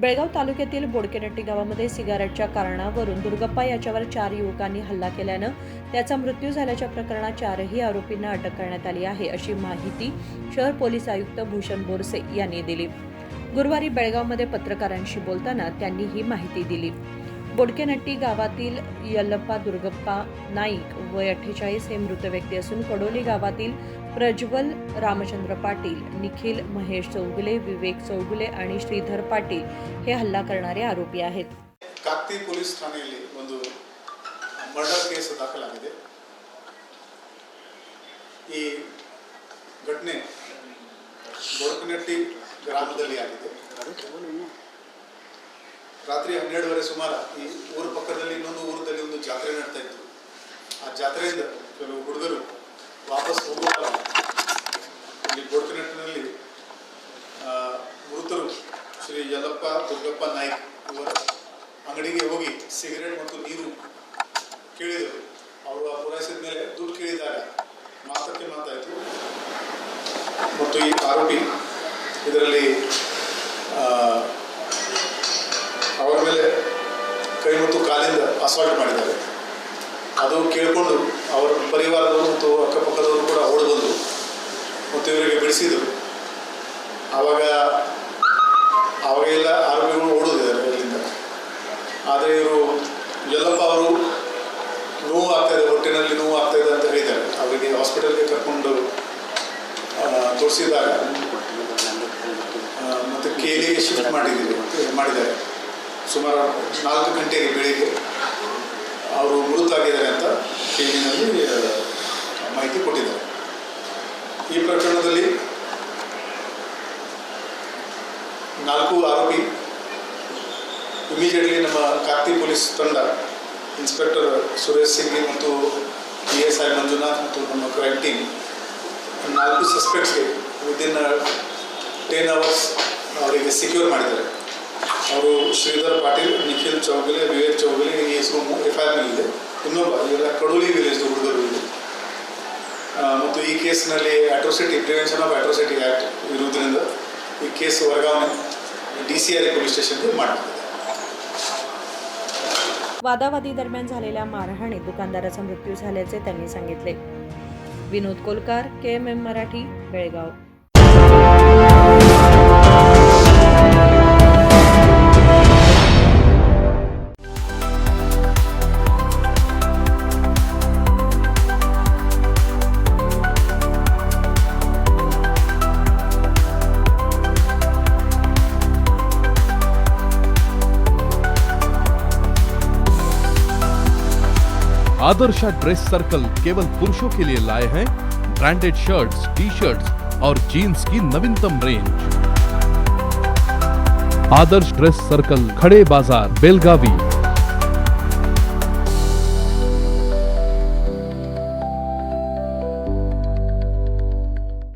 बेळगाव तालुक्यातील बोडकेनट्टी गावामध्ये सिगारेटच्या कारणावरून दुर्गप्पा याच्यावर 4 युवकांनी हल्ला केल्यानं त्याचा मृत्यू झाल्याच्या प्रकरणात 4ही आरोपींना अटक करण्यात आली आहे, अशी माहिती शहर पोलीस आयुक्त भूषण बोरसे यांनी दिली। गुरुवारी बेळगावमध्ये पत्रकारांशी बोलताना त्यांनी ही माहिती दिली। बोडकेनट्टी गावातील यल्लप्पा दुर्गप्पा नाईक वय 48 हे मृत व्यक्ती असून कडोली गावातील प्रज्वल रामचंद्र पाटील, निखिल महेश चौगुले, विवेक चौगुले आणि श्रीधर पाटील हे हल्ला करणारे आरोपी आहेत। ಕಾಕ್ತಿ ಪೊಲೀಸ್ ಠಾಣೆಯಲ್ಲಿ ಒಂದು ಮರ್ಡರ್ ಕೇಸ್ ದಾಖಲಾಗಿದೆ। ಈ ಘಟನೆ ಬೋಡಕನಟ್ಟಿ ಗ್ರಾಮದಲ್ಲಿ ಆಗಿದೆ। ರಾತ್ರಿ 12:30 ಸುಮಾರು ಈ ಊರ ಪಕ್ಕದಲ್ಲಿ ಇನ್ನೊಂದು ಊರಲ್ಲಿ ಒಂದು ಜಾತ್ರೆ ನಡೆತಾ ಇತ್ತು। ಆ ಜಾತ್ರೆಯಿಂದ ಕೆಲವು ಹುಡುಗರು ವಾಪಸ್ ಹೋಗುವಾಗ ಇಲ್ಲಿ ಬೋಡಕನಟ್ಟಿನಲ್ಲಿ ಮೃತರು ಶ್ರೀ ಯಲ್ಲಪ್ಪ ದುರ್ಗಪ್ಪ ನಾಯ್ಕ್ ಇವರ ಅಂಗಡಿಗೆ ಹೋಗಿ ಸಿಗರೇಟ್ ಮತ್ತು ನೀರು ಕೇಳಿದರು। ಅವರು ಪೂರೈಸಿದ ಮೇಲೆ ದುಡ್ಡು ಕೇಳಿದಾಗ ಮಾತಕ್ಕೆ ಮಾತಾಯಿತು ಮತ್ತು ಈ ಆರೋಪಿ ಇದರಲ್ಲಿ ಅವರ ಮೇಲೆ ಕೈ ಮತ್ತು ಕಾಲಿಂದ ಅಸಾಲ್ಟ್ ಮಾಡಿದ್ದಾರೆ। ಅದು ಕೇಳಿಕೊಂಡು ಅವರ ಪರಿವಾರದವರು ಮತ್ತು ಅಕ್ಕಪಕ್ಕದವರು ಕೂಡ ಓಡಿಬಂದು ಮತ್ತು ಇವರಿಗೆ ಬಿಡಿಸಿದರು। ಆವಾಗೆಲ್ಲ ಆರೋಪಿಗಳು ಓಡೋದಿದ್ದಾರೆ ಅಲ್ಲಿಂದ। ಆದರೆ ಇವರು ಯಲ್ಲಪ್ಪ ಅವರು ನೋವು ಆಗ್ತಾಯಿದೆ, ಹೊಟ್ಟೆನಲ್ಲಿ ನೋವು ಆಗ್ತಾಯಿದೆ ಅಂತ ಹೇಳಿದ್ದಾರೆ। ಅವರಿಗೆ ಹಾಸ್ಪಿಟಲ್ಗೆ ಕರ್ಕೊಂಡು ತೋರಿಸಿದಾಗ ಮತ್ತು ಕೇಲಿಗೆ ಶಿಫ್ಟ್ ಮಾಡಿದ್ದಾರೆ। ಸುಮಾರು 4 ಗಂಟೆಗೆ ಬೆಳಿಗ್ಗೆ ಅವರು ಮೃತರಾಗಿದ್ದಾರೆ ಅಂತ ಕೇಲಿನಲ್ಲಿ ಮಾಹಿತಿ ಕೊಟ್ಟಿದ್ದಾರೆ। ಈ ಪ್ರಕರಣದಲ್ಲಿ 4 ಆರೋಪಿ ಇಮಿಡಿಯೇಟ್ಲಿ ನಮ್ಮ ಕಾಕ್ತಿ ಪೊಲೀಸ್ ತಂಡ ಇನ್ಸ್ಪೆಕ್ಟರ್ ಸುರೇಶ್ ಸಿಂಗಿ ಮತ್ತು PSI ಮಂಜುನಾಥ್ ಮತ್ತು ನಮ್ಮ ಕ್ರೈಮ್ ಟೀಮ್ 4 ಸಸ್ಪೆಕ್ಟ್ಸ್ಗೆ ವಿದಿನ್ 10 ಅವರ್ಸ್ ಅವರಿಗೆ ಸಿಕ್ಯೂರ್ ಮಾಡಿದ್ದಾರೆ। ಅವರು ಶ್ರೀಧರ್ ಪಾಟೀಲ್, ನಿಖಿಲ್ ಚೌಗಲೆ, ವಿವೇಕ್ ಚೌಗಲೆ ಈ ಹೆಸರು FIR ಮೇಲಿದೆ। ಇನ್ನೊಬ್ಬ ಇವೆಲ್ಲ ಕಡೋಲಿ ವಿಲೇಜ್ ಹುಡುಗರು ಇದೆ। ಮತ್ತು ಈ ಕೇಸ್ನಲ್ಲಿ atrocity prevention of atrocity act ಇರುವುದರಿಂದ ಈ ಕೇಸ್ ವರ್ಗಾವಣೆ DCRA पोलीस स्टेशनवर मांडण्यात वादावादी दरम्यान झालेल्या मारहाणीत दुकानदाराचा मृत्यू झाल्याचे त्यांनी सांगितले। Vinod Kolkar, KMM Marathi, Belgaum. Adarsha dress circle केवल पुरुषों के लिए लाए हैं ब्रांडेड शर्ट्स, टी-शर्ट्स और जीन्स की नवीनतम रेंज। आदर्श ड्रेस सर्कल, खड़े बाजार, बेलगावी।